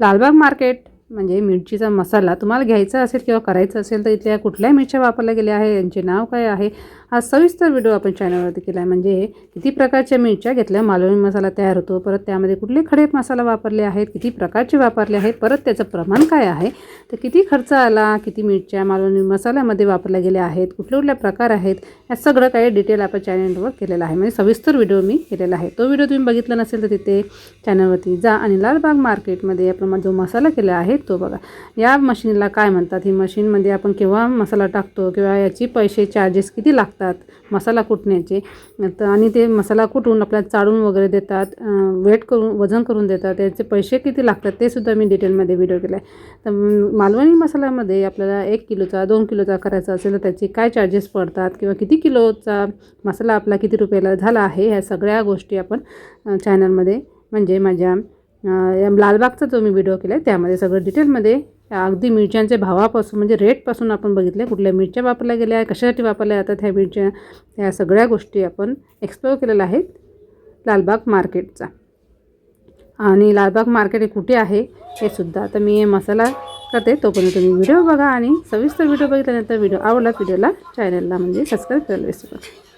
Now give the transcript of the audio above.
Lalbaug market म्हणजे मिरचीचा मसाला तुम्हाला घ्यायचा असेल किंवा करायचा असेल तर इथल्या कुठल्या मिरच्या वापरल्या गेल्या आहे, यांचे नाव काय आहे, हा सविस्तर व्हिडिओ आपण चॅनलवरती केला आहे। म्हणजे किती प्रकारच्या मिरच्या घेतल्या, मालवणी मसाला तयार होतो, परत त्यामध्ये कुठले खडे मसाला वापरले आहेत, किती प्रकारचे वापरले आहेत, परत त्याचं प्रमाण काय आहे, तर किती खर्च आला, किती मिरच्या मालवणी मसाल्यामध्ये वापरल्या गेल्या आहेत, कुठले कुठले प्रकार आहेत, या सगळं काही डिटेल आपण चॅनलवर केलेलं आहे। म्हणजे सविस्तर व्हिडिओ मी केलेला आहे। तो व्हिडिओ तुम्ही बघितला नसेल तर तिथे चॅनलवरती जा आणि लालबाग मार्केटमध्ये आपण जो मसाला केला आहे तो बघा। या मशीनला काय म्हणतात, ही मशीनमध्ये आपण केव्हा मसाला टाकतो किंवा याची पैसे चार्जेस किती लागतात मसाला कुटण्याचे, आणि ते मसाला कुटून आपल्याला चाळून वगैरे देतात, वेट करून वजन करून देतात, त्याचे पैसे किती लागतात ते सुद्धा मी डिटेलमध्ये व्हिडिओ केला आहे। तर मालवणी मसाल्यामध्ये आपल्याला 1 किलोचा 2 किलोचा करायचा असेल तर त्याचे काय चार्जेस पडतात किंवा किती किलोचा मसाला आपला किती रुपयाला झाला आहे, ह्या सगळ्या गोष्टी आपण चॅनलमध्ये म्हणजे माझ्या लालबागचा जो मी व्हिडिओ केला आहे त्यामध्ये सगळं डिटेलमध्ये अगदी मिरच्यांचे भावापासून म्हणजे रेटपासून आपण बघितले, कुठल्या मिरच्या वापरल्या गेल्या आहे, कशासाठी वापरल्या जातात ह्या मिरच्या, ह्या सगळ्या गोष्टी आपण एक्सप्लोर केलेल्या आहेत लालबाग मार्केटचा। आणि लालबाग मार्केट हे कुठे आहे हे सुद्धा आता मी मसाला करते, तोपर्यंत तुम्ही व्हिडिओ बघा आणि सविस्तर व्हिडिओ बघितल्यानंतर व्हिडिओ आवडला व्हिडिओला चॅनलला म्हणजे सबस्क्राईब करायला विसरू नका।